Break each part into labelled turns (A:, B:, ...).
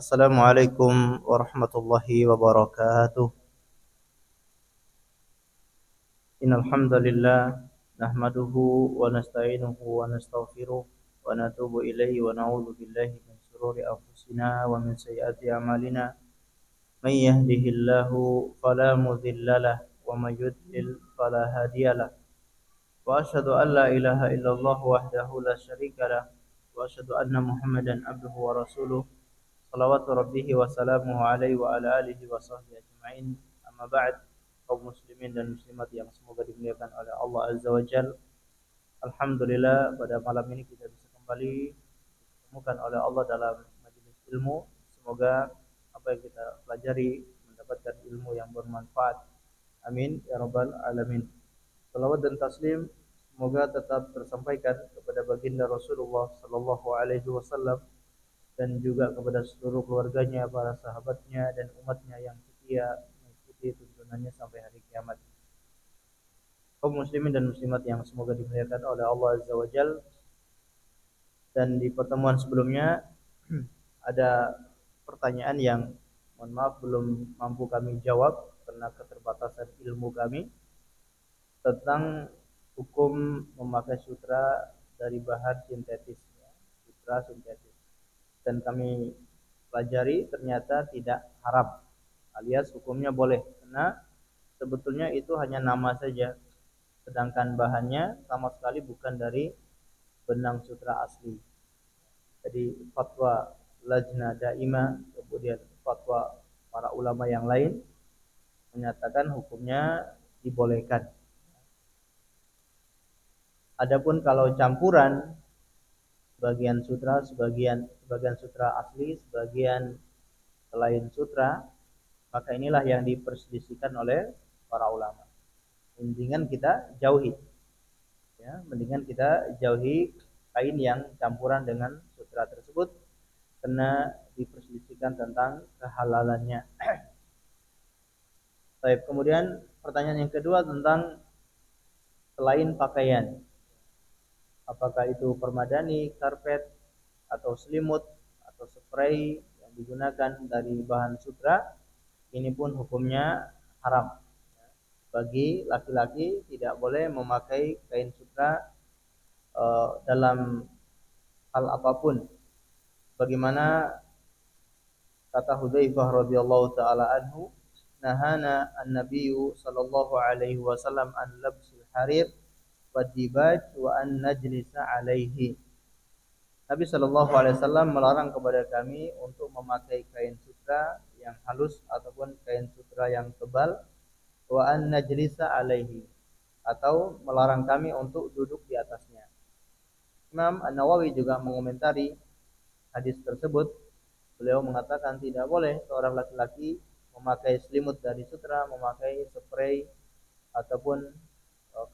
A: Assalamualaikum warahmatullahi wabarakatuh. Innal hamdalillah nahmaduhu wa nasta'inuhu wa nastaghfiruh wa natubu ilaihi wa na'udzu billahi min shururi anfusina wa min sayyiati a'malina. May yahdihillahu fala mudilla lahu wa may yudlil fala hadiya lahu. Wa asyhadu an la ilaha illallah wahdahu la syarika lahu wa asyhadu anna Muhammadan abduhu wa rasuluh. Salawatu rabbihi wa salamuhu alaihi wa ala alihi wa sahbihi ajma'in. Amma ba'd, kaum muslimin dan muslimat yang semoga dimuliakan oleh Allah Azza wa Jal. Alhamdulillah pada malam ini kita bisa kembali ditemukan oleh Allah dalam majelis ilmu. Semoga apa yang kita pelajari mendapatkan ilmu yang bermanfaat. Amin ya rabbal alamin. Salawat dan taslim semoga tetap tersampaikan kepada baginda Rasulullah sallallahu alaihi wasallam dan juga kepada seluruh keluarganya, para sahabatnya dan umatnya yang setia mengikuti tuntunannya sampai hari kiamat. Kaum muslimin dan muslimat yang semoga dimuliakan oleh Allah Azza wa Jal. Dan di pertemuan sebelumnya ada pertanyaan yang mohon maaf belum mampu kami jawab karena keterbatasan ilmu kami tentang hukum memakai sutra dari bahan sintetis, sutra sintetis. Dan kami pelajari ternyata tidak haram, alias hukumnya boleh, karena sebetulnya itu hanya nama saja, sedangkan bahannya sama sekali bukan dari benang sutra asli. Jadi fatwa Lajnah Daimah kemudian fatwa para ulama yang lain menyatakan hukumnya dibolehkan. Adapun kalau campuran sebagian sutra asli, sebagian selain sutra, maka inilah yang diperselisihkan oleh para ulama. Mendingan kita jauhi, mendingan kita jauhi kain yang campuran dengan sutra tersebut karena diperselisihkan tentang kehalalannya. Baik, kemudian pertanyaan yang kedua tentang selain pakaian, apakah itu permadani, karpet, atau selimut, atau spray yang digunakan dari bahan sutra, ini pun hukumnya haram. Bagi laki-laki tidak boleh memakai kain sutra dalam hal apapun. Bagaimana kata Hudzaifah radhiyallahu taala anhu, nahana an-nabiyyu sallallahu alaihi wasallam an labsil harir wadibaj wa an najlisa alaihi. Nabi sallallahu alaihi wasallam melarang kepada kami untuk memakai kain sutra yang halus ataupun kain sutra yang tebal, wa an najlisa alaihi, atau melarang kami untuk duduk di atasnya. Imam An-Nawawi juga mengomentari hadis tersebut. Beliau mengatakan tidak boleh seorang laki-laki memakai selimut dari sutra, memakai spray ataupun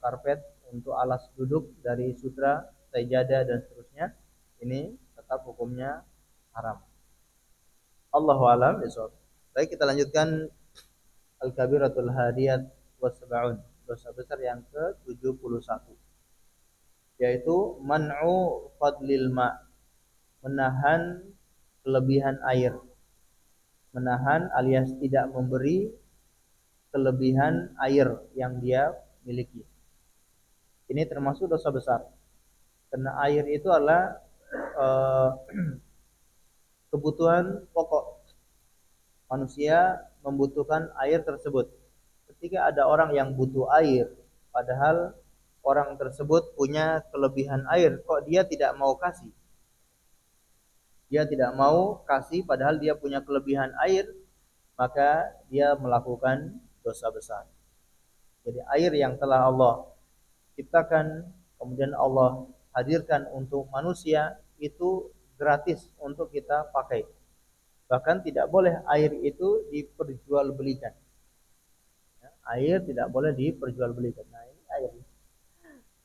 A: karpet untuk alas duduk dari sutra, sajadah dan seterusnya. Ini tetap hukumnya haram. Allahu a'lam bishawab. Baik, kita lanjutkan Al-Kabiratul Hadiyat was-Sab'un, dosa besar yang ke-71, yaitu man'u fadlil ma', menahan kelebihan air. Menahan alias tidak memberi kelebihan air yang dia miliki. Ini termasuk dosa besar. Karena air itu adalah kebutuhan pokok. Manusia membutuhkan air tersebut. Ketika ada orang yang butuh air, padahal orang tersebut punya kelebihan air, kok dia tidak mau kasih? Dia tidak mau kasih padahal dia punya kelebihan air, maka dia melakukan dosa besar. Jadi air yang telah Allah ciptakan, kemudian Allah hadirkan untuk manusia, itu gratis untuk kita pakai. Bahkan tidak boleh air itu diperjualbelikan. Air tidak boleh diperjualbelikan. Nah, ini air.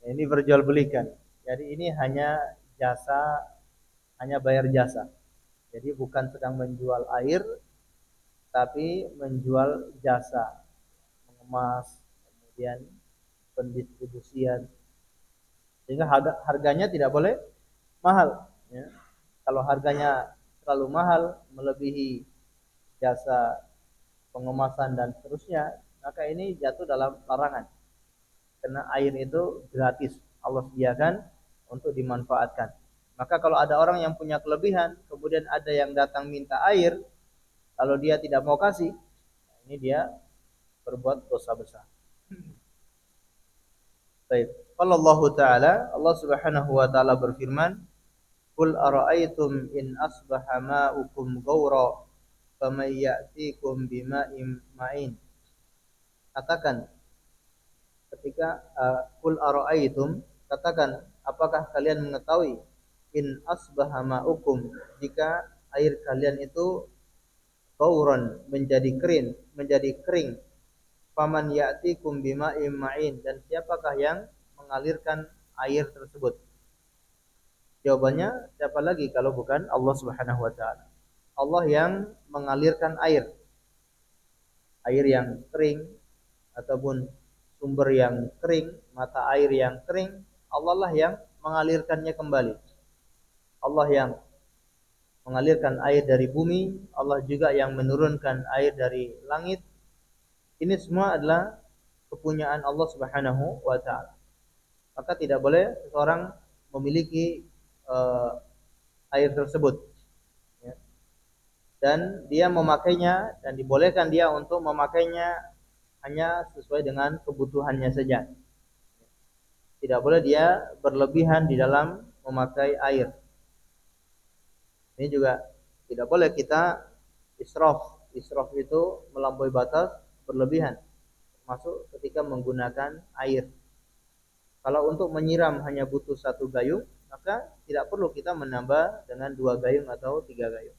A: Ini diperjualbelikan. Jadi ini hanya jasa, hanya bayar jasa. Jadi bukan sedang menjual air, tapi menjual jasa, mengemas, kemudian pendistribusian. Sehingga harganya tidak boleh mahal. Ya. Kalau harganya terlalu mahal, melebihi jasa pengemasan dan seterusnya, maka ini jatuh dalam larangan. Karena air itu gratis, Allah sediakan untuk dimanfaatkan. Maka kalau ada orang yang punya kelebihan, kemudian ada yang datang minta air, kalau dia tidak mau kasih, ini dia berbuat dosa besar. Baik. Qala Allah Ta'ala, Allah Subhanahu wa taala berfirman, "Qul ara'aytum in asbaha ma'ukum ghawra faman ya'tikum bima'in ma'in." Katakan ketika qul ara'aytum, katakan apakah kalian mengetahui in asbaha ma'ukum, jika air kalian itu ghauran, menjadi kering, faman ya'tikum bima'in ma'in, dan siapakah yang mengalirkan air tersebut? Jawabannya, siapa lagi kalau bukan Allah Subhanahu wa taala. Allah yang mengalirkan air yang kering ataupun sumber yang kering, mata air yang kering, Allah lah yang mengalirkannya kembali. Allah yang mengalirkan air dari bumi, Allah juga yang menurunkan air dari langit. Ini semua adalah kepunyaan Allah Subhanahu wa taala. Maka tidak boleh seseorang memiliki air tersebut, ya. Dan dia memakainya, dan dibolehkan dia untuk memakainya hanya sesuai dengan kebutuhannya saja. Tidak boleh dia berlebihan di dalam memakai air. Ini juga tidak boleh kita israf. Israf itu melampaui batas, berlebihan, termasuk ketika menggunakan air. Kalau untuk menyiram hanya butuh 1 gayung, maka tidak perlu kita menambah dengan 2 gayung atau 3 gayung.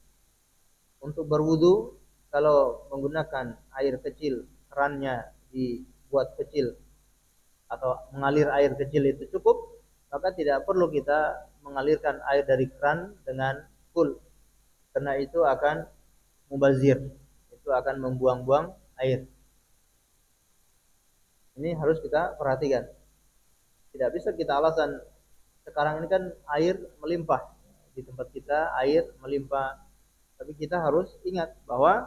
A: Untuk berwudu, kalau menggunakan air kecil, kerannya dibuat kecil atau mengalir air kecil itu cukup, maka tidak perlu kita mengalirkan air dari keran dengan full, karena itu akan mubazir, itu akan membuang-buang air. Ini harus kita perhatikan. Tidak bisa kita alasan sekarang ini kan air melimpah, di tempat kita air melimpah, tapi kita harus ingat bahwa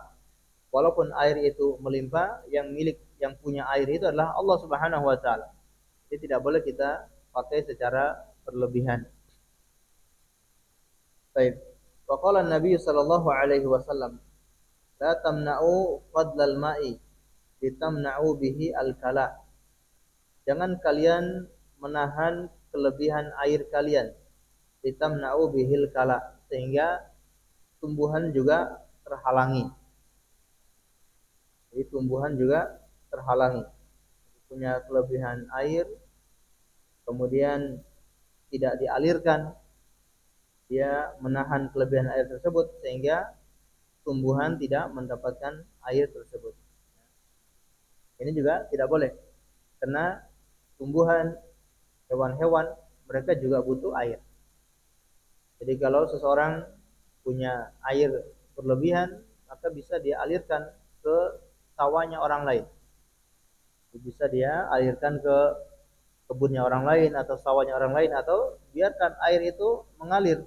A: walaupun air itu melimpah, yang punya air itu adalah Allah Subhanahu wa taala. Jadi tidak boleh kita pakai secara berlebihan. Baik. Wa qala Nabi sallallahu alaihi wasallam, "La tamna'u fadlal ma'i, litamna'u bihi al-kala." Jangan kalian menahan kelebihan air kalian, litamna'u bihil kala, sehingga tumbuhan juga terhalangi. Jadi tumbuhan juga terhalangi. Punya kelebihan air, kemudian tidak dialirkan, dia menahan kelebihan air tersebut sehingga tumbuhan tidak mendapatkan air tersebut. Ini juga tidak boleh, karena tumbuhan, hewan-hewan, mereka juga butuh air. Jadi kalau seseorang punya air berlebihan, maka bisa dia alirkan ke sawahnya orang lain. Bisa dia alirkan ke kebunnya orang lain atau sawahnya orang lain, atau biarkan air itu mengalir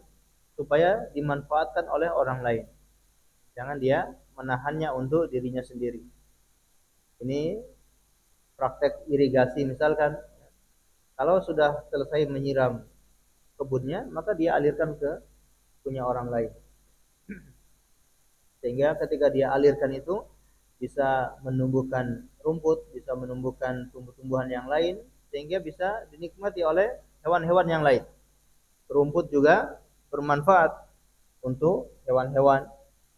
A: supaya dimanfaatkan oleh orang lain. Jangan dia menahannya untuk dirinya sendiri. Ini praktek irigasi misalkan. Kalau sudah selesai menyiram kebunnya, maka dia alirkan ke punya orang lain. Sehingga ketika dia alirkan itu bisa menumbuhkan rumput, bisa menumbuhkan tumbuh-tumbuhan yang lain, sehingga bisa dinikmati oleh hewan-hewan yang lain. Rumput juga bermanfaat untuk hewan-hewan,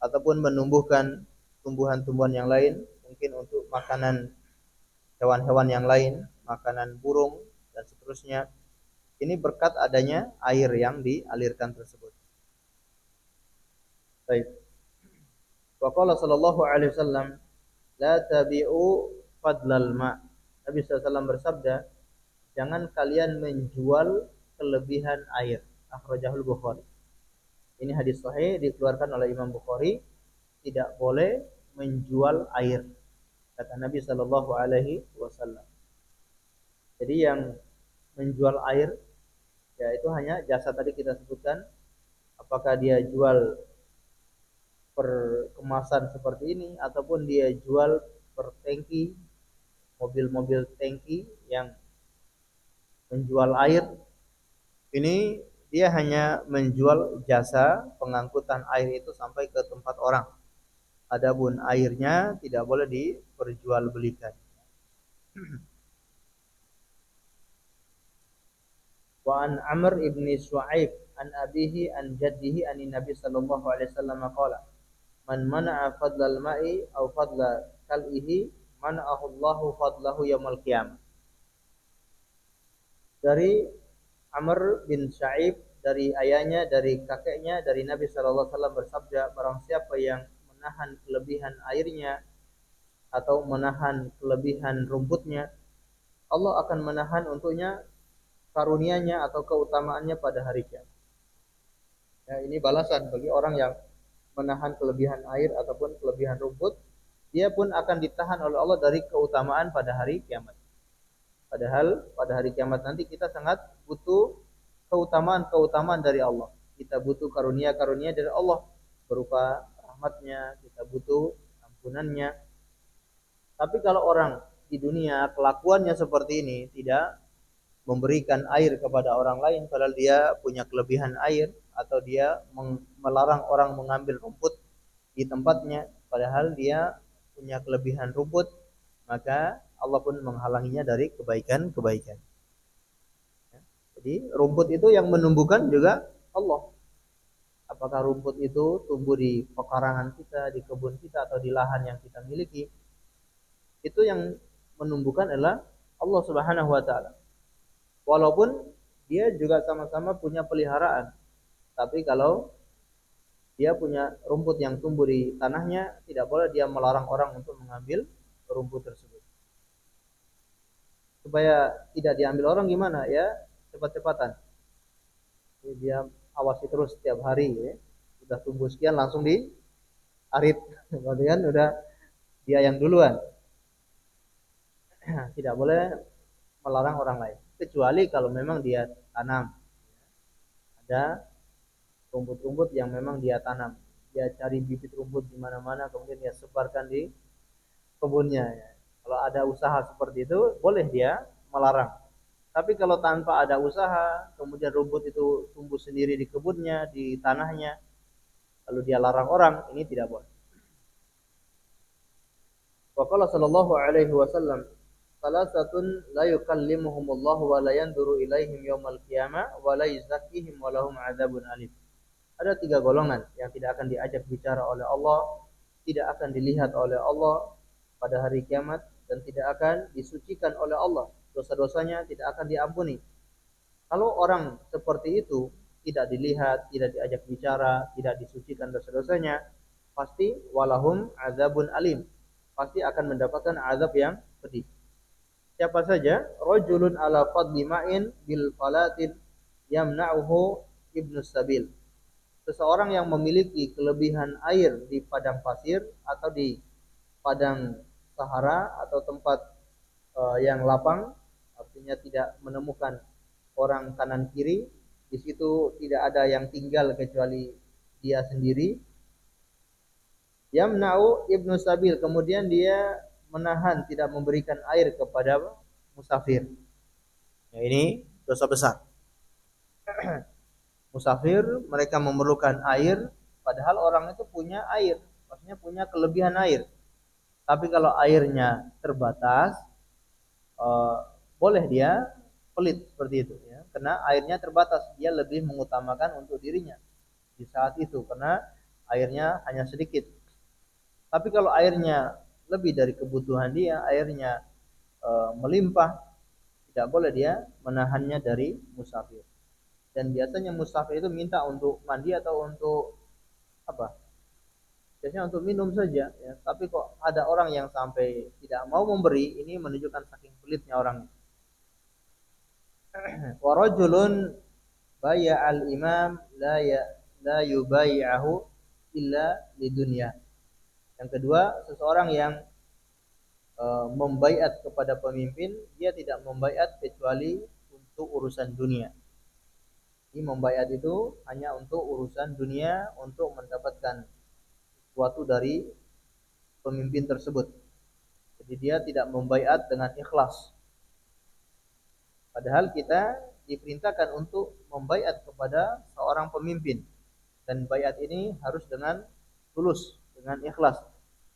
A: ataupun menumbuhkan tumbuhan-tumbuhan yang lain, mungkin untuk makanan hewan-hewan yang lain, makanan burung dan seterusnya. Ini berkat adanya air yang dialirkan tersebut. Baik. Wa qala sallallahu alaihi wasallam, la tabi'u fadlal ma. Nabi SAW bersabda, jangan kalian menjual kelebihan air. Akhrajahul Bukhari. Ini hadis sahih, dikeluarkan oleh Imam Bukhari. Tidak boleh menjual air, kata Nabi sallallahu alaihi wasallam. Jadi yang menjual air, ya itu hanya jasa tadi kita sebutkan. Apakah dia jual per kemasan seperti ini ataupun dia jual per tangki, mobil-mobil tangki yang menjual air, ini dia hanya menjual jasa pengangkutan air itu sampai ke tempat orang. Adapun airnya tidak boleh diperjualbelikan. Wa an Amr ibn Shu'aib an abihi an jaddihi an Nabi sallallahu alaihi wasallam qala man mana'a fadlal ma'i aw fadla kal'ihi mana'ahu Allahu fadlahu yaumil qiyamah. Dari Amr bin Shu'aib, dari ayahnya, dari kakeknya, dari Nabi sallallahu alaihi wasallam bersabda, barang siapa yang menahan kelebihan airnya atau menahan kelebihan rumputnya, Allah akan menahan untuknya karunia-Nya atau keutamaannya pada hari kiamat. Ya, ini balasan bagi orang yang menahan kelebihan air ataupun kelebihan rumput, dia pun akan ditahan oleh Allah dari keutamaan pada hari kiamat. Padahal pada hari kiamat nanti kita sangat butuh keutamaan-keutamaan dari Allah. Kita butuh karunia-karunia dari Allah berupa rahmatnya, kita butuh ampunannya. Tapi kalau orang di dunia kelakuannya seperti ini, tidak memberikan air kepada orang lain padahal dia punya kelebihan air, atau dia melarang orang mengambil rumput di tempatnya padahal dia punya kelebihan rumput, maka Allah pun menghalanginya dari kebaikan-kebaikan. Jadi rumput itu yang menumbuhkan juga Allah. Apakah rumput itu tumbuh di pekarangan kita, di kebun kita, atau di lahan yang kita miliki, itu yang menumbuhkan adalah Allah Subhanahu wa taala. Walaupun dia juga sama-sama punya peliharaan. Tapi kalau dia punya rumput yang tumbuh di tanahnya, tidak boleh dia melarang orang untuk mengambil rumput tersebut. Supaya tidak diambil orang gimana ya? Cepat-cepatan. Jadi dia awasi terus setiap hari ya. Sudah tumbuh sekian langsung diarit. Kemudian udah dia yang duluan. Tidak boleh melarang orang lain. Kecuali kalau memang dia tanam. Ada rumput-rumput yang memang dia tanam. Dia cari bibit rumput di mana-mana, kemudian dia sebarkan di kebunnya. Kalau ada usaha seperti itu, boleh dia melarang. Tapi kalau tanpa ada usaha, kemudian rumput itu tumbuh sendiri di kebunnya, di tanahnya, lalu dia larang orang, ini tidak boleh. Wa qala sallallahu alaihi wasallam, salasatun la yukallimuhumullahu wa la yanzuru ilaihim yaumal qiyamah wa la yuzakkihim wa lahum adzabun alim. Ada 3 golongan yang tidak akan diajak bicara oleh Allah, tidak akan dilihat oleh Allah pada hari kiamat, dan tidak akan disucikan oleh Allah. Dosa-dosanya tidak akan diampuni. Kalau orang seperti itu tidak dilihat, tidak diajak bicara, tidak disucikan dosa-dosanya, pasti walahum azabun alim. Pasti akan mendapatkan azab yang pedih. Siapa saja? Rajulun ala fadli ma'in bil falatin yamna'uhu ibnus sabil. Seseorang yang memiliki kelebihan air di padang pasir atau di padang sahara atau tempat yang lapang, artinya tidak menemukan orang kanan kiri, di situ tidak ada yang tinggal kecuali dia sendiri. Yamna'u ibnu sabil, kemudian dia menahan tidak memberikan air kepada musafir. Ya, ini dosa besar. Musafir mereka memerlukan air, padahal orang itu punya air, maksudnya punya kelebihan air. Tapi kalau airnya terbatas, boleh dia pelit seperti itu ya. Karena airnya terbatas, dia lebih mengutamakan untuk dirinya di saat itu karena airnya hanya sedikit. Tapi kalau airnya lebih dari kebutuhan dia, airnya melimpah, tidak boleh dia menahannya dari musafir. Dan biasanya musafir itu minta untuk mandi atau untuk apa? Biasanya untuk minum saja ya. Tapi kok ada orang yang sampai tidak mau memberi, ini menunjukkan saking pelitnya orang. Wa rajulun bay'al imam la yubay'ahu illa lidunya. Yang kedua, seseorang yang membaiat kepada pemimpin, dia tidak membaiat kecuali untuk urusan dunia. Ini membaiat itu hanya untuk urusan dunia, untuk mendapatkan sesuatu dari pemimpin tersebut. Jadi dia tidak membaiat dengan ikhlas. Padahal kita diperintahkan untuk membaiat kepada seorang pemimpin. Dan baiat ini harus dengan tulus, dengan ikhlas.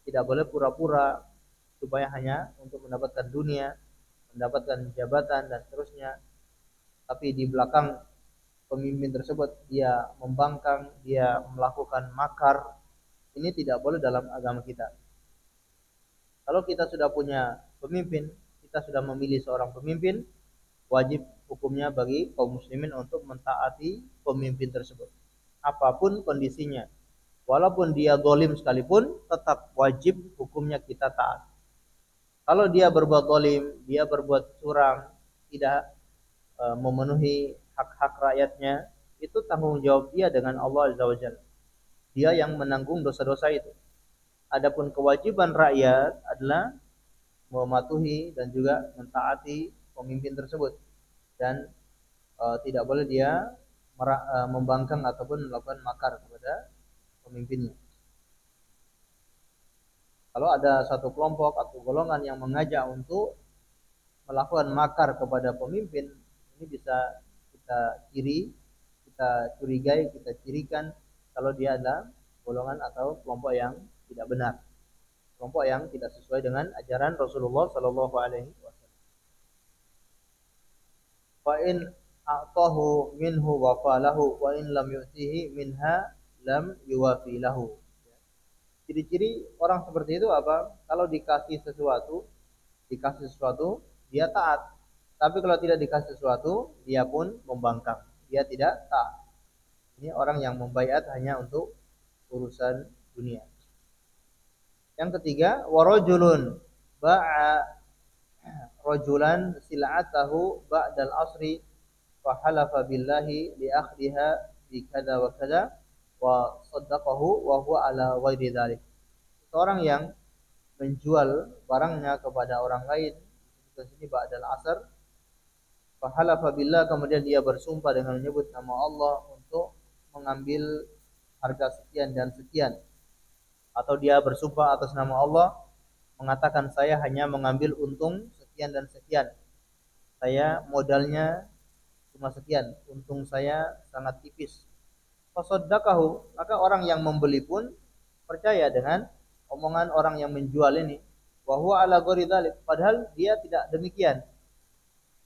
A: Tidak boleh pura-pura supaya hanya untuk mendapatkan dunia, mendapatkan jabatan dan seterusnya. Tapi di belakang pemimpin tersebut dia membangkang, dia melakukan makar. Ini tidak boleh dalam agama kita. Kalau kita sudah punya pemimpin, kita sudah memilih seorang pemimpin, wajib hukumnya bagi kaum muslimin untuk mentaati pemimpin tersebut. Apapun kondisinya. Walaupun dia zalim sekalipun, tetap wajib hukumnya kita taat. Kalau dia berbuat zalim, dia berbuat curang, tidak memenuhi hak-hak rakyatnya, itu tanggung jawab dia dengan Allah Azza wa Jalla. Dia yang menanggung dosa-dosa itu. Adapun kewajiban rakyat adalah mematuhi dan juga mentaati pemimpin tersebut, dan tidak boleh dia membangkang ataupun melakukan makar kepada pemimpinnya. Kalau ada satu kelompok atau golongan yang mengajak untuk melakukan makar kepada pemimpin, ini bisa kita curigai, kita cirikan kalau dia adalah golongan atau kelompok yang tidak benar, kelompok yang tidak sesuai dengan ajaran Rasulullah Sallallahu Alaihi Wasallam. Wa in a'tahu minhu wa falahu wa in lam yu'tihi minha lam yuwafi lahu. Ciri-ciri orang seperti itu apa? Kalau dikasih sesuatu, dia taat. Tapi kalau tidak dikasih sesuatu, dia pun membangkang. Dia tidak taat. Ini orang yang membaiat hanya untuk urusan dunia. Yang ketiga, warajulun ba'a rajulan sil'atahu ba'dal asri fa halafa billahi li akhdiha bi kada wa kada wa saddaqahu wa huwa ala ghairi dzalik. Seorang yang menjual barangnya kepada orang lain, di sini ba'dal asr, fa halafa billah, kemudian dia bersumpah dengan menyebut nama Allah untuk mengambil harga sekian dan sekian, atau dia bersumpah atas nama Allah mengatakan saya hanya mengambil untung sekian dan sekian, saya modalnya cuma sekian, untung saya sangat tipis. Fasaddaqahu, maka orang yang membeli pun percaya dengan omongan orang yang menjual ini. Wa huwa ala ghairi dzalik, padahal dia tidak demikian.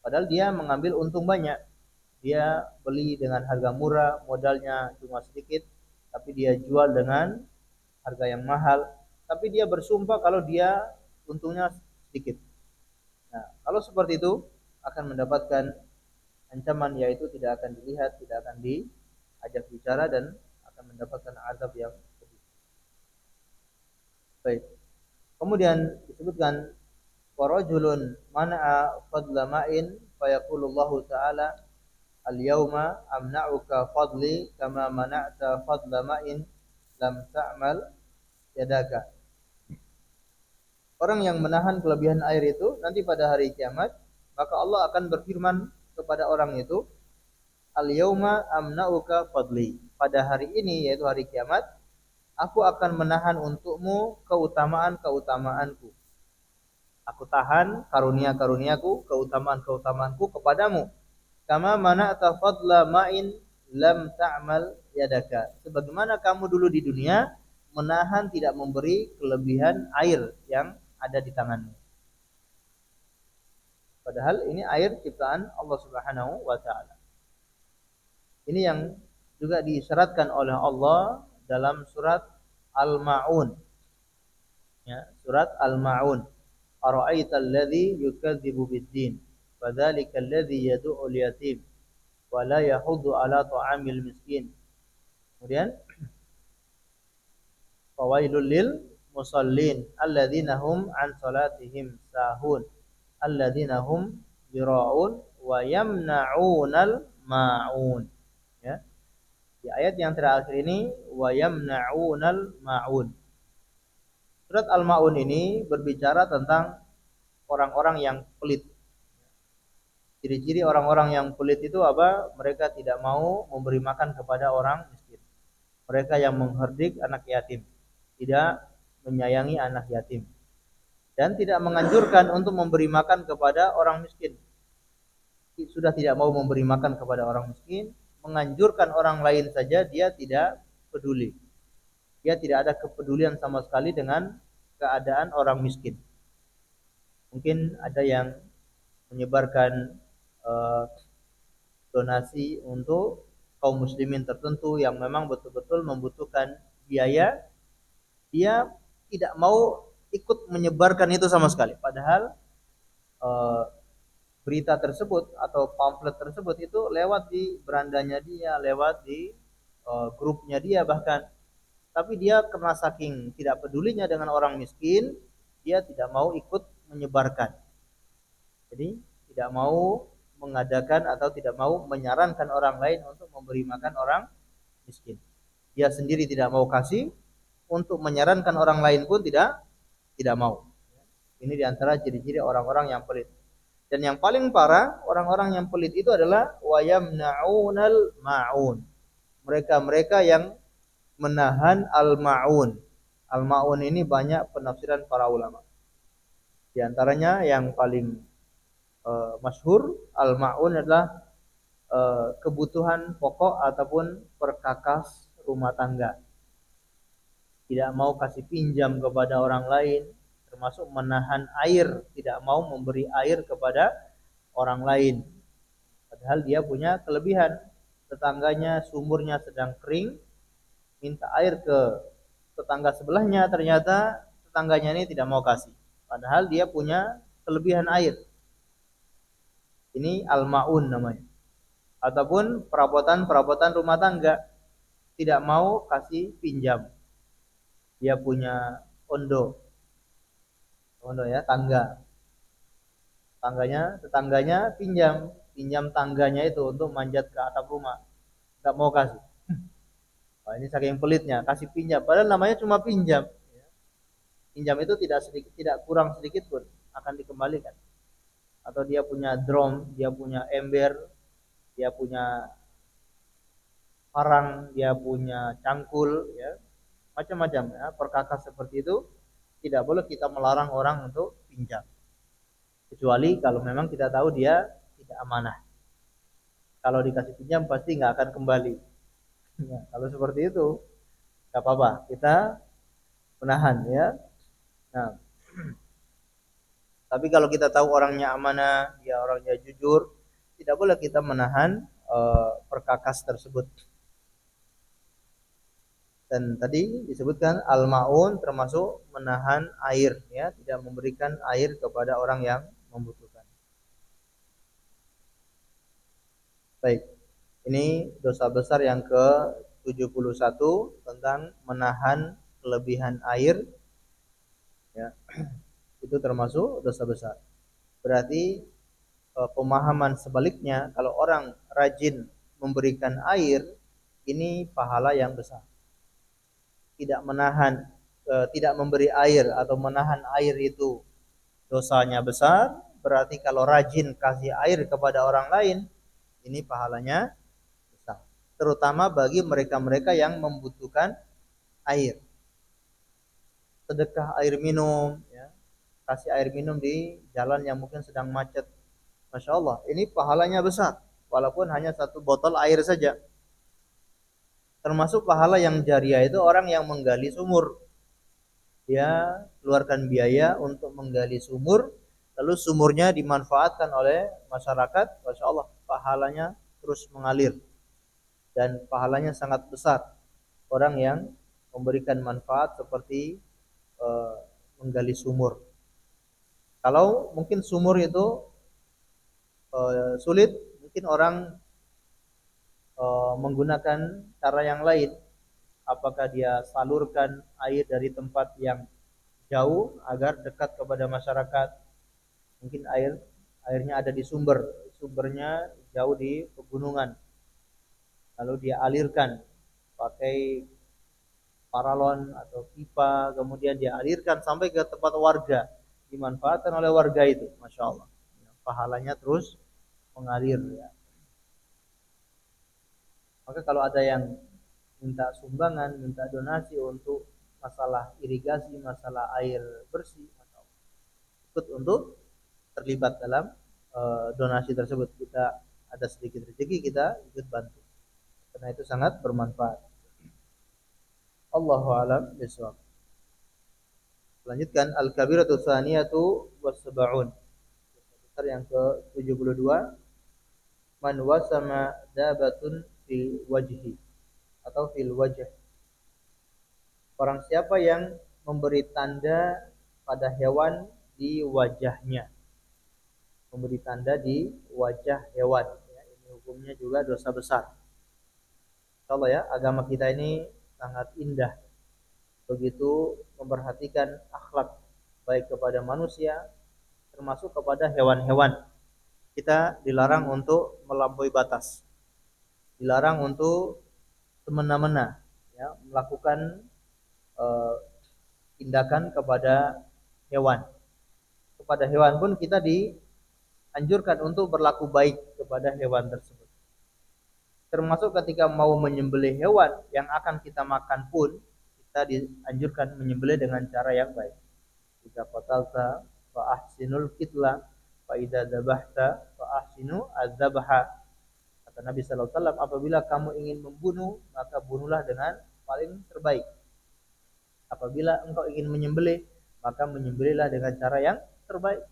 A: Padahal dia mengambil untung banyak. Dia beli dengan harga murah, modalnya cuma sedikit, tapi dia jual dengan harga yang mahal. Tapi dia bersumpah kalau dia untungnya sedikit. Nah, kalau seperti itu akan mendapatkan ancaman, yaitu tidak akan dilihat, tidak akan diajak bicara, dan akan mendapatkan azab yang pedih. Baik. Kemudian disebutkan warajulun mana'a fadla ma'in fayaqulullahu ta'ala al-yauma amna'uka fadli kama mana'ta fadla ma'in lam ta'mal yadaka. Orang yang menahan kelebihan air itu nanti pada hari kiamat, maka Allah akan berfirman kepada orang itu, al-yauma amna'uka fadli. Pada hari ini, yaitu hari kiamat, aku akan menahan untukmu keutamaan-keutamaanku. Aku tahan karunia-karuniaku, keutamaan-keutamaanku kepadamu. Kama mana'ta fadla ma'in lam ta'mal yadaka. Sebagaimana kamu dulu di dunia menahan tidak memberi kelebihan air yang ada di tanganmu. Padahal ini air ciptaan Allah Subhanahu wa taala. Ini yang juga disyaratkan oleh Allah dalam surat Al-Ma'un. Ya, surat Al-Ma'un. Ara'aital ladzi yukadzibu bid-din, fadzalikal ladzi yad'ul yatim wa la yahuddu 'ala ta'amil miskin. Kemudian fawailul lil musallin alladzina hum an salatihim sahun alladzina hum yura'un wa yamna'unal ma'un. Ya. Di ayat yang terakhir ini wa yamna'unal ma'un. Surat Al-Ma'un ini berbicara tentang orang-orang yang pelit. Ciri-ciri orang-orang yang pelit itu apa? Mereka tidak mau memberi makan kepada orang miskin. Mereka yang mengherdik anak yatim. tidak menyayangi anak yatim, dan tidak menganjurkan untuk memberi makan kepada orang miskin. Sudah tidak mau memberi makan kepada orang miskin, menganjurkan orang lain saja dia tidak peduli. Dia tidak ada kepedulian sama sekali dengan keadaan orang miskin. Mungkin ada yang menyebarkan eh, donasi untuk kaum muslimin tertentu yang memang betul-betul membutuhkan biaya, dia tidak mau ikut menyebarkan itu sama sekali. Padahal eh, berita tersebut atau pamflet tersebut itu lewat di berandanya dia, lewat di grupnya dia bahkan. Tapi dia karena saking tidak pedulinya dengan orang miskin, dia tidak mau ikut menyebarkan. Jadi tidak mau mengadakan atau tidak mau menyarankan orang lain untuk memberi makan orang miskin. Dia sendiri tidak mau kasih, untuk menyarankan orang lain pun tidak mau. Ini diantara ciri-ciri orang-orang yang pelit. Dan yang paling parah, orang-orang yang pelit itu adalah wayamnaunal maun. Mereka-mereka yang menahan al-maun. Al-maun ini banyak penafsiran para ulama. Di antaranya yang paling masyhur, al-maun adalah kebutuhan pokok ataupun perkakas rumah tangga. Tidak mau kasih pinjam kepada orang lain, termasuk menahan air, tidak mau memberi air kepada orang lain. Padahal dia punya kelebihan. Tetangganya sumurnya sedang kering, minta air ke tetangga sebelahnya, ternyata tetangganya ini tidak mau kasih. Padahal dia punya kelebihan air. Ini al-maun namanya. Ataupun perabotan-perabotan rumah tangga, tidak mau kasih pinjam. Dia punya ondo ya, tetangganya pinjam tangganya itu untuk manjat ke atap rumah, nggak mau kasih. Wah, ini saking pelitnya, kasih pinjam padahal namanya cuma pinjam. Pinjam itu tidak kurang sedikit pun akan dikembalikan. Atau dia punya drum, dia punya ember, dia punya parang, dia punya cangkul, ya macam-macam ya, perkakas seperti itu. Tidak boleh kita melarang orang untuk pinjam, kecuali kalau memang kita tahu dia tidak amanah. Kalau dikasih pinjam pasti nggak akan kembali. Ya, kalau seperti itu nggak apa-apa, kita menahan ya. Nah, tapi kalau kita tahu orangnya amanah, dia orangnya jujur, tidak boleh kita menahan perkakas tersebut. Dan tadi disebutkan al-maun termasuk menahan air, ya, tidak memberikan air kepada orang yang membutuhkan. Baik. Ini dosa besar yang ke-71 tentang menahan kelebihan air, ya. Itu termasuk dosa besar. Berarti pemahaman sebaliknya, kalau orang rajin memberikan air, ini pahala yang besar. Tidak menahan, tidak memberi air atau menahan air itu dosanya besar. Berarti kalau rajin kasih air kepada orang lain, ini pahalanya besar. Terutama bagi mereka-mereka yang membutuhkan air. Sedekah air minum, ya. Kasih air minum di jalan yang mungkin sedang macet. Masya Allah, ini pahalanya besar. Walaupun hanya satu botol air saja. Termasuk pahala yang jariah itu orang yang menggali sumur. Dia keluarkan biaya untuk menggali sumur, lalu sumurnya dimanfaatkan oleh masyarakat. Masya Allah, pahalanya terus mengalir. Dan pahalanya sangat besar. Orang yang memberikan manfaat seperti menggali sumur. Kalau mungkin sumur itu sulit, mungkin orang menggunakan cara yang lain. Apakah dia salurkan air dari tempat yang jauh agar dekat kepada masyarakat. Mungkin airnya ada di sumbernya jauh di pegunungan. Lalu dia alirkan pakai paralon atau pipa, kemudian dia alirkan sampai ke tempat warga, dimanfaatkan oleh warga itu. Masya Allah, pahalanya terus mengalir, ya. Maka kalau ada yang minta sumbangan, minta donasi untuk masalah irigasi, masalah air bersih, atau ikut untuk terlibat dalam donasi tersebut. Kita ada sedikit rezeki, kita ikut bantu. Karena itu sangat bermanfaat. Allahu a'lam bishawab. Lanjutkan al-kabiratu tsaniyatu was-sab'un. Yang ke-72, man wasama dabatun fil wajhi atau fil wajh. Orang siapa yang memberi tanda pada hewan di wajahnya. Memberi tanda di wajah hewan. Ya, ini hukumnya juga dosa besar. Kalau ya, agama kita ini sangat indah. Begitu memperhatikan akhlak baik kepada manusia termasuk kepada hewan-hewan. Kita dilarang untuk melampaui batas. Dilarang untuk semena-mena ya, melakukan tindakan kepada hewan. Kepada hewan pun kita dianjurkan untuk berlaku baik kepada hewan tersebut. Termasuk ketika mau menyembelih hewan yang akan kita makan pun kita dianjurkan menyembelih dengan cara yang baik. Jika qatalta fa ahsinul qitla fa idza dzabhta fa ahsinu adzabha. Kata Nabi sallallahu alaihi wasallam, apabila kamu ingin membunuh maka bunuhlah dengan paling terbaik. Apabila engkau ingin menyembelih maka menyembelihlah dengan cara yang terbaik.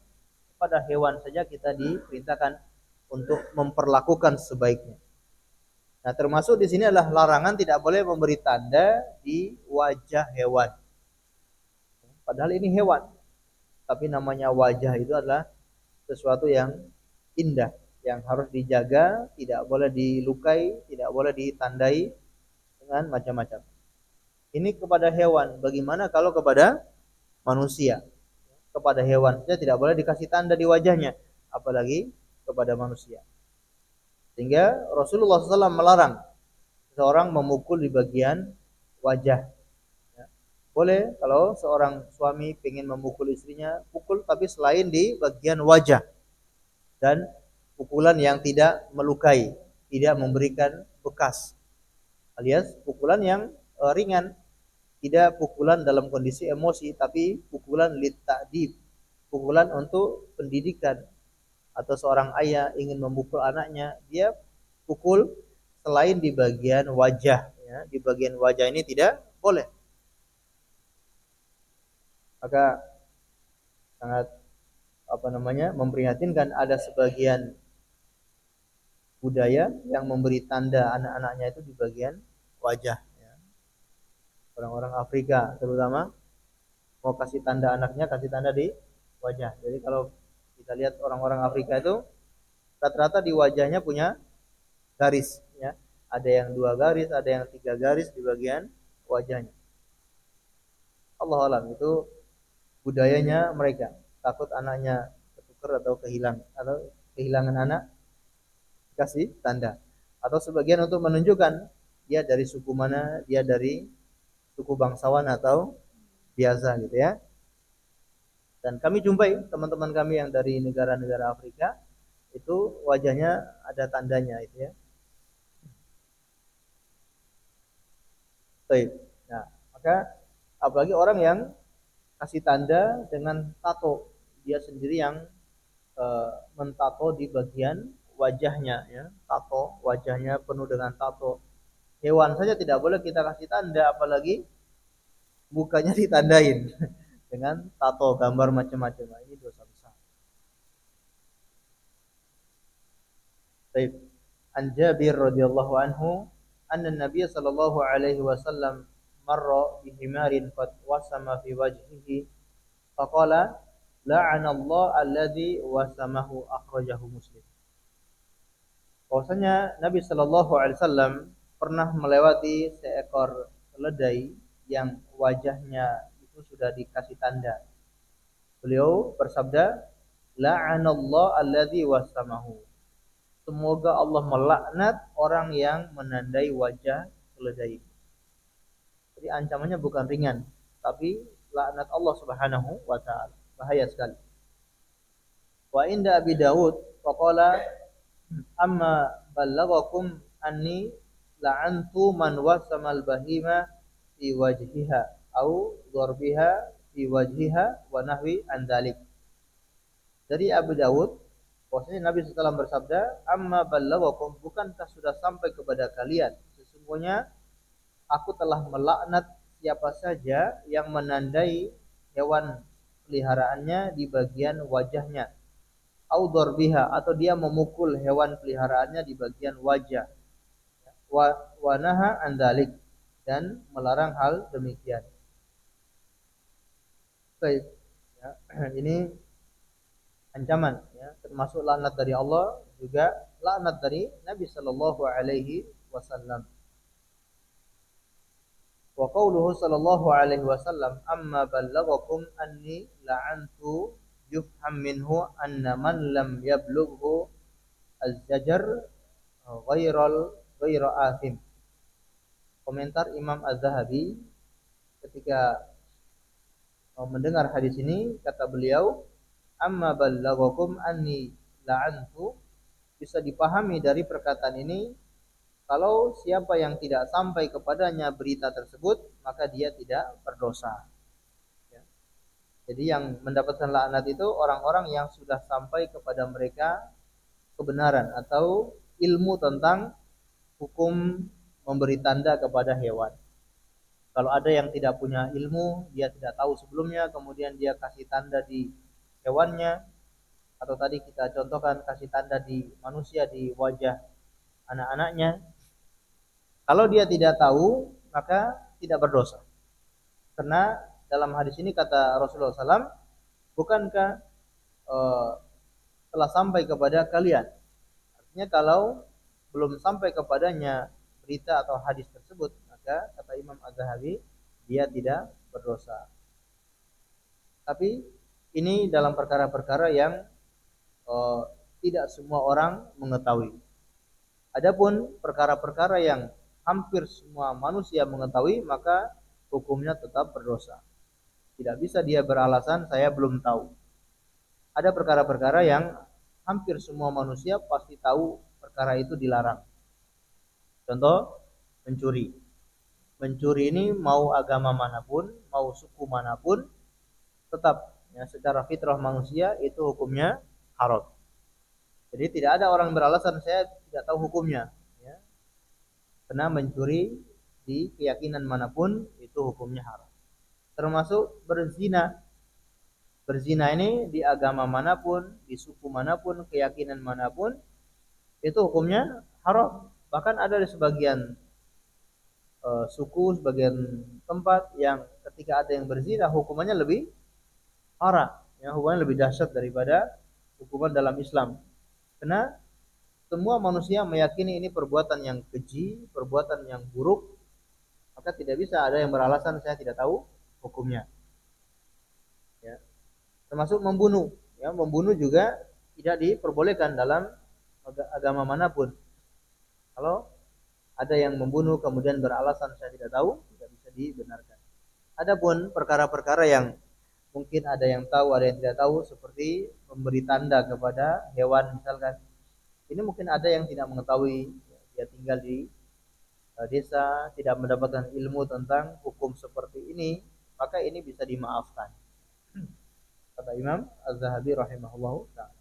A: Pada hewan saja kita diperintahkan untuk memperlakukan sebaiknya. Nah, termasuk di sini adalah larangan tidak boleh memberi tanda di wajah hewan. Padahal ini hewan, tapi namanya wajah itu adalah sesuatu yang indah, yang harus dijaga, tidak boleh dilukai, tidak boleh ditandai dengan macam-macam. Ini kepada hewan. Bagaimana kalau kepada manusia? Kepada hewan saja tidak boleh dikasih tanda di wajahnya, apalagi kepada manusia. Sehingga Rasulullah SAW melarang seorang memukul di bagian wajah. Boleh kalau seorang suami ingin memukul istrinya, pukul, tapi selain di bagian wajah. Dan pukulan yang tidak melukai, tidak memberikan bekas. Alias pukulan yang ringan, tidak pukulan dalam kondisi emosi, tapi pukulan litta'dib, pukulan untuk pendidikan. Atau seorang ayah ingin memukul anaknya, dia pukul selain di bagian wajah. Ya, di bagian wajah ini tidak boleh. Maka sangat memprihatinkan ada sebagian budaya yang memberi tanda anak-anaknya itu di bagian wajah. Ya. Orang-orang Afrika terutama mau kasih tanda anaknya, kasih tanda di wajah. Jadi kalau kita lihat orang-orang Afrika itu rata-rata di wajahnya punya garis. Ya. Ada yang 2 garis, ada yang 3 garis di bagian wajahnya. Allah alam, itu budayanya mereka. Takut anaknya ketuker atau kehilangan anak, kasih tanda. Atau sebagian untuk menunjukkan dia dari suku mana, dia dari suku bangsawan atau biasa gitu ya. Dan kami jumpai teman-teman kami yang dari negara-negara Afrika itu wajahnya ada tandanya itu ya. Baik. Nah, maka apalagi orang yang kasih tanda dengan tato, dia sendiri yang mentato di bagian wajahnya ya, tato wajahnya penuh dengan tato. Hewan saja tidak boleh kita kasih tanda, apalagi mukanya ditandain dengan tato gambar macam-macam. Ini dosa besar. Baik. An Jabir radhiyallahu anhu anna Nabiy sallallahu alaihi wasallam marra bi himarin qad wasama fi wajhihi faqala la'anallahu alladzi wasamahu akhrajahu Muslim. Bahwasanya Nabi sallallahu alaihi wasallam pernah melewati seekor keledai yang wajahnya itu sudah dikasih tanda. Beliau bersabda, la'anallahu alladzi wasamahu. Semoga Allah melaknat orang yang menandai wajah keledai. Jadi ancamannya bukan ringan, tapi laknat Allah Subhanahu wa taala. Bahaya sekali. Wa inda Abi Dawud faqala amma ballaghakum anni la'antu man wasama al-bahima fi wajhiha au darbiha fi wajhiha wa nahwi an dzalik. Dari Abu Dawud, bahwasanya Nabi SAW bersabda, "Amma ballaghakum, bukankah sudah sampai kepada kalian? Sesungguhnya aku telah melaknat siapa saja yang menandai hewan peliharaannya di bagian wajahnya, au darbiha, atau dia memukul hewan peliharaannya di bagian wajah, wa naha an dzalik, dan melarang hal demikian." Baik, ya, ini ancaman, ya, termasuk laknat dari Allah, juga laknat dari Nabi sallallahu alaihi wasallam. Wa qauluhu sallallahu alaihi wasallam, "Amma ballaghakum anni la'antu yufham minhu anna man lam yablughu az-zajar ghaira athim." Komentar Imam Az-Zahabi ketika mendengar hadis ini, kata beliau, "Amma ballaghakum anni la'antu," bisa dipahami dari perkataan ini kalau siapa yang tidak sampai kepadanya berita tersebut, maka dia tidak berdosa. Ya. Jadi yang mendapatkan laknat itu orang-orang yang sudah sampai kepada mereka kebenaran atau ilmu tentang hukum memberi tanda kepada hewan. Kalau ada yang tidak punya ilmu, dia tidak tahu sebelumnya, kemudian dia kasih tanda di hewannya, atau tadi kita contohkan kasih tanda di manusia di wajah anak-anaknya. Kalau dia tidak tahu, maka tidak berdosa. Karena dalam hadis ini kata Rasulullah SAW, bukankah telah sampai kepada kalian? Artinya kalau belum sampai kepadanya berita atau hadis tersebut, maka kata Imam Az-Zahabi, dia tidak berdosa. Tapi ini dalam perkara-perkara yang tidak semua orang mengetahui. Adapun perkara-perkara yang hampir semua manusia mengetahui, maka hukumnya tetap berdosa. Tidak bisa dia beralasan saya belum tahu. Ada perkara-perkara yang hampir semua manusia pasti tahu perkara itu dilarang. Contoh, mencuri. Mencuri ini mau agama manapun, mau suku manapun, tetap ya, secara fitrah manusia itu hukumnya haram. Jadi tidak ada orang beralasan saya tidak tahu hukumnya. Ya. Karena mencuri di keyakinan manapun itu hukumnya haram. Termasuk berzina. Berzina ini di agama manapun, di suku manapun, keyakinan manapun, itu hukumnya haram. Bahkan ada di sebagian suku, sebagian tempat yang ketika ada yang berzina hukumannya lebih parah, ya, hukumannya lebih dahsyat daripada hukuman dalam Islam. Karena semua manusia meyakini ini perbuatan yang keji, perbuatan yang buruk, maka tidak bisa ada yang beralasan saya tidak tahu hukumnya. Ya. Termasuk membunuh, ya, membunuh juga tidak diperbolehkan dalam agama manapun. Kalau ada yang membunuh kemudian beralasan saya tidak tahu, tidak bisa dibenarkan. Adapun perkara-perkara yang mungkin ada yang tahu, ada yang tidak tahu, seperti memberi tanda kepada hewan misalkan. Ini mungkin ada yang tidak mengetahui, dia tinggal di desa, tidak mendapatkan ilmu tentang hukum seperti ini, maka ini bisa dimaafkan. Kata Imam Az-Zahabi rahimahullahu ta'ala.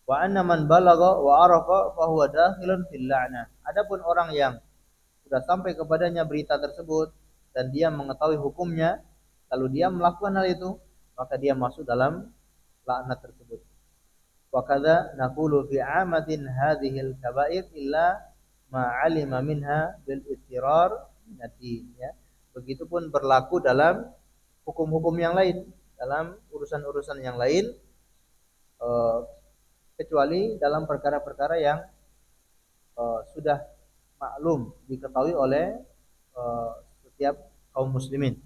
A: Wa anna man balagha wa arafa fa huwa dakhilun fil la'nah. Adapun orang yang sudah sampai kepadanya berita tersebut dan dia mengetahui hukumnya, lalu dia melakukan hal itu, maka dia masuk dalam laknat tersebut. Wa kadza naqulu fi 'amatin hadhil kaba'ir illa ma 'alima minha bil ittirar min ya. Begitupun berlaku dalam hukum-hukum yang lain, dalam urusan-urusan yang lain, kecuali dalam perkara-perkara yang sudah maklum diketahui oleh setiap kaum muslimin.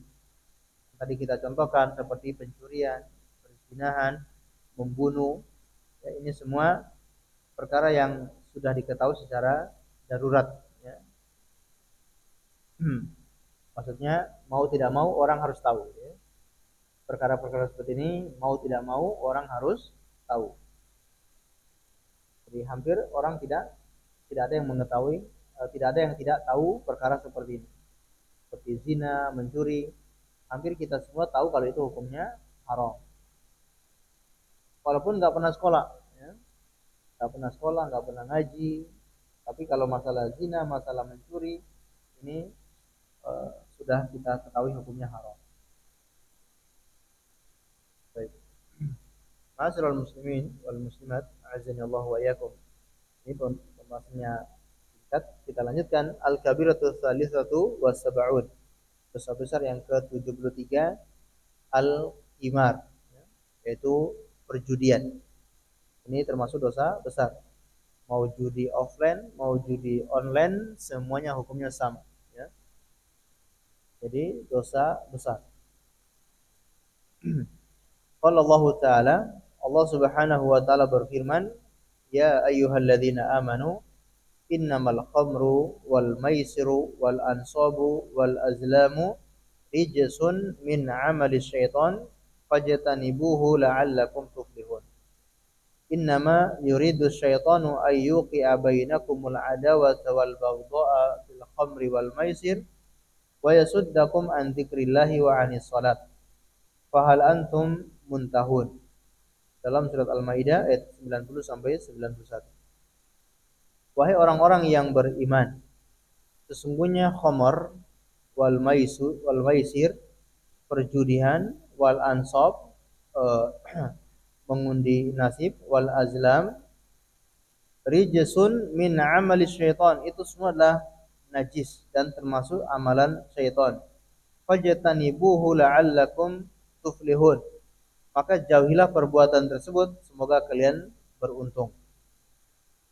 A: Tadi kita contohkan seperti pencurian, perzinahan, membunuh, ya, ini semua perkara yang sudah diketahui secara darurat. Ya. Maksudnya mau tidak mau orang harus tahu. Ya. Perkara-perkara seperti ini mau tidak mau orang harus tahu. Jadi hampir orang tidak ada yang mengetahui, tidak ada yang tidak tahu perkara seperti ini. seperti zina, mencuri. Hampir kita semua tahu kalau itu hukumnya haram. Walaupun nggak pernah sekolah, ya. Nggak pernah sekolah, nggak pernah ngaji. Tapi kalau masalah zina, masalah mencuri, ini sudah kita ketahui hukumnya haram. Baik. Ma'asyiral muslimin wal muslimat, a'azzani Allah wa iyyakum. Ini pembahasannya singkat. Kita lanjutkan al-kabiratu tsalisatu was sab'un. Dosa besar yang ke-73 al-qimar, yaitu perjudian. Ini termasuk dosa besar. Mau judi offline, mau judi online, semuanya hukumnya sama, ya. Jadi dosa besar. Qala Allah Ta'ala, Allah Subhanahu wa taala berfirman, "Ya ayyuhalladzina amanu, innamal khamru wal maisiru wal ansabu wal azlamu rijsun min 'amali syaitan fajtanibuhu la'allakum tuflihun." Innama yuridu syaitanu ayyuqi'a bainakumul adawata wal baghdha'a fil khamri wal maisir wa yasuddakum an dzikrillahi wa 'anis shalat. Fahal antum muntahun. Dalam surat Al-Maidah ayat 90 sampai 91. Wahai orang-orang yang beriman, sesungguhnya khamar wal maisir, perjudian, wal ansab, mengundi nasib, wal azlam, rijsun min amali syaitan, itu semua adalah najis dan termasuk amalan syaitan. Fajtanibuhu la'allakum tuflihun. Maka jauhilah perbuatan tersebut, semoga kalian beruntung.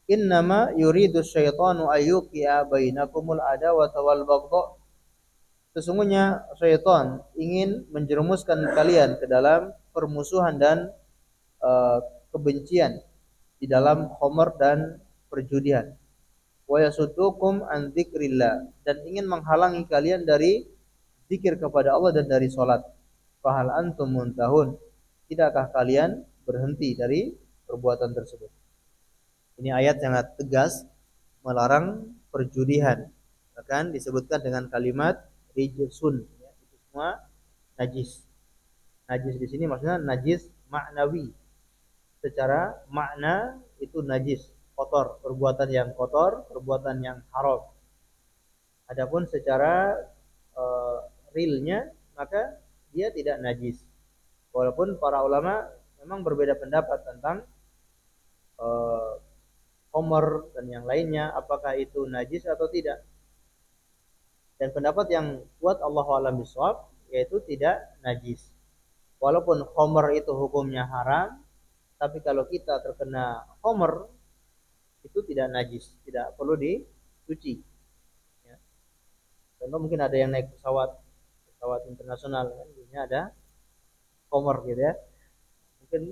A: Innama yuridu syaitanu ayyuqi'a bainakumul adawata wal baghdha. Sesungguhnya syaitan ingin menjerumuskan kalian ke dalam permusuhan dan kebencian di dalam khamar dan perjudian. Wa yasuddukum an dzikrillah, dan ingin menghalangi kalian dari zikir kepada Allah dan dari salat. Fahal antum muntahun. Tidakkah kalian berhenti dari perbuatan tersebut? Ini ayat sangat tegas melarang perjudian. Bahkan disebutkan dengan kalimat rijsun, ya, itu semua najis. Najis di sini maksudnya najis maknawi. Secara makna itu najis, kotor, perbuatan yang kotor, perbuatan yang haram. Adapun secara realnya maka dia tidak najis. Walaupun para ulama memang berbeda pendapat tentang khamar dan yang lainnya, apakah itu najis atau tidak. Dan pendapat yang kuat Allahu a'lam bishawab, yaitu tidak najis. Walaupun khamar itu hukumnya haram, tapi kalau kita terkena khamar itu tidak najis, tidak perlu dicuci. Ya. Contoh mungkin ada yang naik pesawat internasional, kan, biasanya ada khamar gitu ya. Mungkin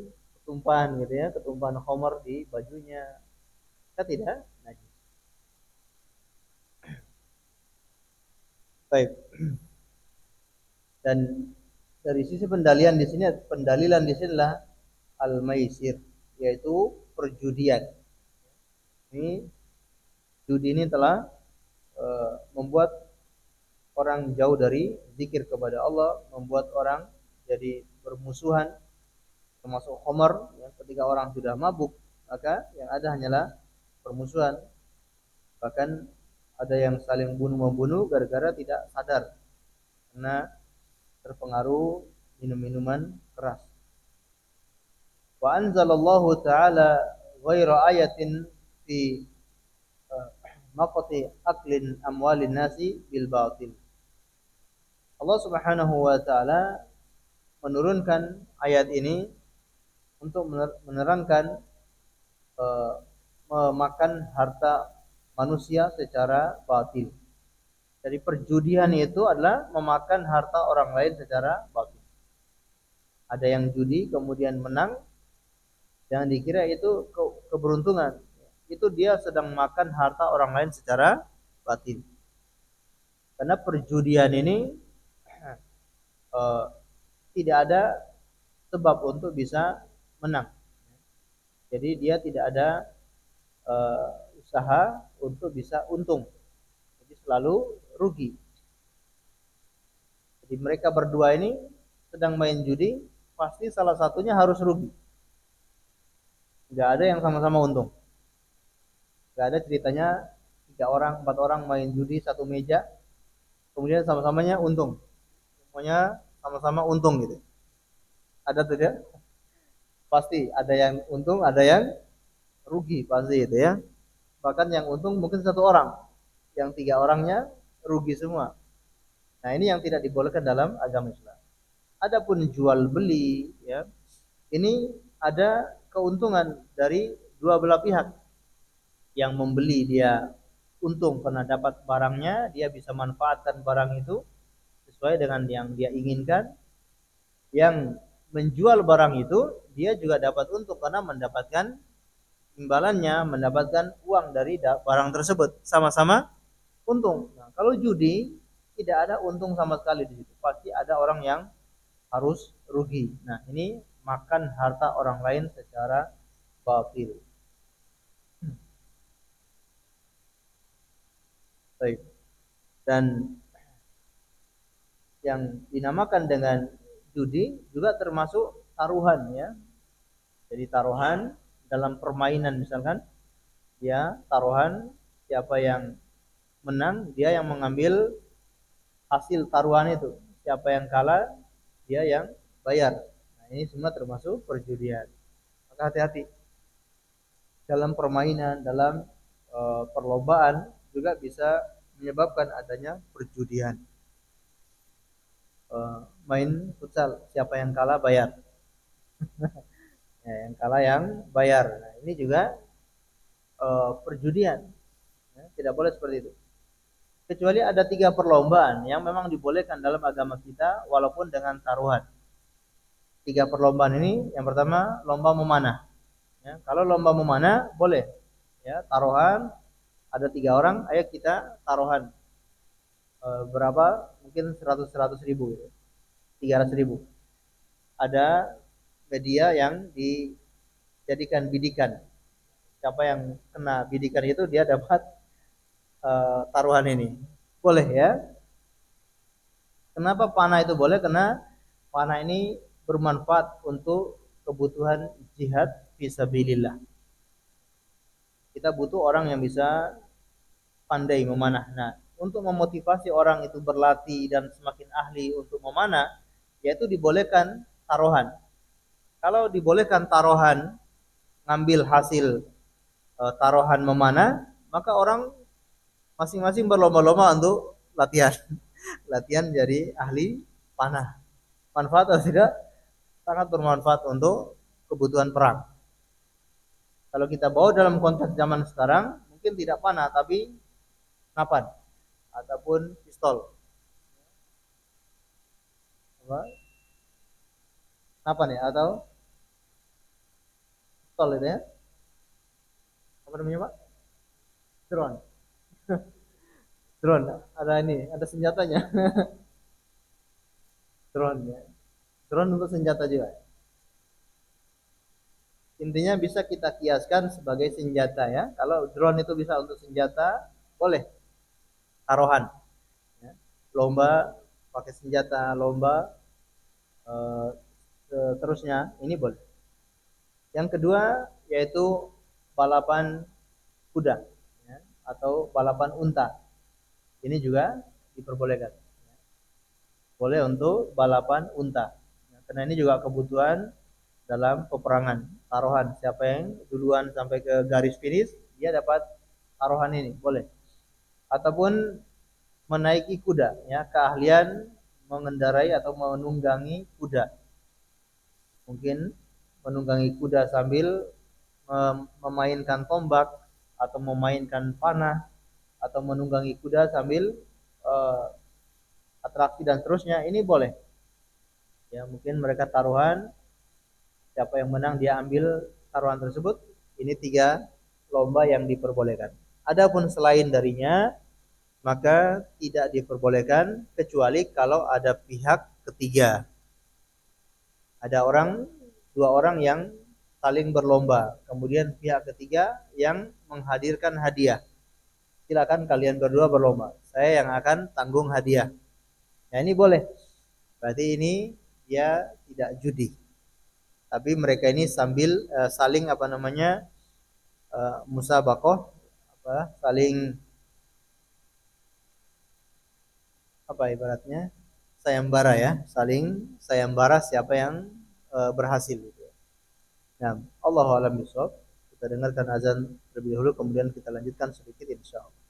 A: ketumpahan gitu ya, ketumpahan khamar di bajunya, kita tidak najis. Baik. Dan dari sisi pendalilan di sini adalah al-maisir, yaitu perjudian. Ini judi ini telah membuat orang jauh dari zikir kepada Allah, membuat orang jadi bermusuhan, termasuk khamar, ya, ketika orang sudah mabuk, maka yang ada hanyalah permusuhan. Bahkan ada yang saling bunuh-membunuh gara-gara tidak sadar karena terpengaruh minum-minuman keras. Wa anzalallahu ta'ala ghaira ayatin fi maqati aklin amwalin nasi bil batil. Allah Subhanahu wa taala menurunkan ayat ini untuk menerangkan memakan harta manusia secara batil. Jadi perjudian itu adalah memakan harta orang lain secara batil. Ada yang judi kemudian menang, jangan dikira itu keberuntungan. Itu dia sedang makan harta orang lain secara batil. Karena perjudian ini tidak ada sebab untuk bisa menang. Jadi dia tidak ada usaha untuk bisa untung. Jadi selalu rugi. Jadi mereka berdua ini sedang main judi, pasti salah satunya harus rugi. Nggak ada yang sama-sama untung. Nggak ada ceritanya 3 orang, 4 orang main judi satu meja, kemudian sama-samanya untung. Semuanya sama-sama untung gitu. Ada tidak? Pasti ada yang untung, ada yang rugi pasti itu ya. Bahkan yang untung mungkin 1 orang, yang 3 orangnya rugi semua. Nah ini yang tidak dibolehkan dalam agama Islam. Adapun jual beli, ya, ini ada keuntungan dari dua belah pihak. Yang membeli dia untung karena dapat barangnya, dia bisa manfaatkan barang itu sesuai dengan yang dia inginkan. Yang menjual barang itu dia juga dapat untung karena mendapatkan imbalannya, mendapatkan uang dari barang tersebut, sama-sama untung. Nah, kalau judi tidak ada untung sama sekali di situ. Pasti ada orang yang harus rugi. Nah, ini makan harta orang lain secara batil. Baik. Dan yang dinamakan dengan judi juga termasuk taruhan ya. Jadi taruhan dalam permainan misalkan ya taruhan siapa yang menang dia yang mengambil hasil taruhan itu. Siapa yang kalah dia yang bayar. Nah, ini semua termasuk perjudian. Maka hati-hati dalam permainan, dalam perlombaan juga bisa menyebabkan adanya perjudian. Main futsal, siapa yang kalah bayar. Ya, yang kalah yang bayar. Nah, ini juga perjudian. Ya, tidak boleh seperti itu. Kecuali ada 3 perlombaan yang memang dibolehkan dalam agama kita, walaupun dengan taruhan. 3 perlombaan ini, yang pertama lomba memanah. Ya, kalau lomba memanah boleh. Ya, taruhan ada 3 orang, ayo kita taruhan berapa? Mungkin 100 ribu, 300 ribu. Ada media yang dijadikan bidikan. Siapa yang kena bidikan itu dia dapat taruhan ini. Boleh ya. Kenapa panah itu boleh? Karena panah ini bermanfaat untuk kebutuhan jihad fisabilillah. Kita butuh orang yang bisa pandai memanah. Nah, untuk memotivasi orang itu berlatih dan semakin ahli untuk memanah, yaitu dibolehkan taruhan. Kalau dibolehkan taruhan, ngambil hasil taruhan memanah, maka orang masing-masing berlomba-lomba untuk latihan. Latihan jadi ahli panah. Manfaat atau tidak? Sangat bermanfaat untuk kebutuhan perang. Kalau kita bawa dalam konteks zaman sekarang, mungkin tidak panah tapi napan ataupun pistol. Apa? Napan ya atau pistol itu ya? Apa namanya Pak? Drone. Drone. Ada ini, ada senjatanya. Drone ya. Drone untuk senjata juga. Intinya bisa kita kiaskan sebagai senjata ya. Kalau drone itu bisa untuk senjata, boleh taruhan. Ya. Lomba pakai senjata, lomba eh, seterusnya ini boleh. Yang kedua yaitu balapan kuda ya, atau balapan unta. Ini juga diperbolehkan. Boleh untuk balapan unta. Karena ini juga kebutuhan dalam peperangan. Taruhan siapa yang duluan sampai ke garis finish, dia dapat taruhan ini, boleh. Ataupun menaiki kuda, ya, keahlian mengendarai atau menunggangi kuda. Mungkin menunggangi kuda sambil memainkan tombak atau memainkan panah atau menunggangi kuda sambil atraksi dan seterusnya, ini boleh. Ya, mungkin mereka taruhan, siapa yang menang dia ambil taruhan tersebut. Ini 3 lomba yang diperbolehkan. Adapun selain darinya maka tidak diperbolehkan kecuali kalau ada pihak ketiga. Ada 2 orang yang saling berlomba, kemudian pihak ketiga yang menghadirkan hadiah. Silakan kalian berdua berlomba, saya yang akan tanggung hadiah. Nah ini boleh. Berarti ini dia tidak judi. Tapi mereka ini sambil saling apa namanya musabaqah, saling apa ibaratnya sayembara ya, saling sayembara siapa yang berhasil gitu. Nah, Allahu a'lam bishawab. Kita dengarkan azan terlebih dahulu kemudian kita lanjutkan sedikit insyaallah.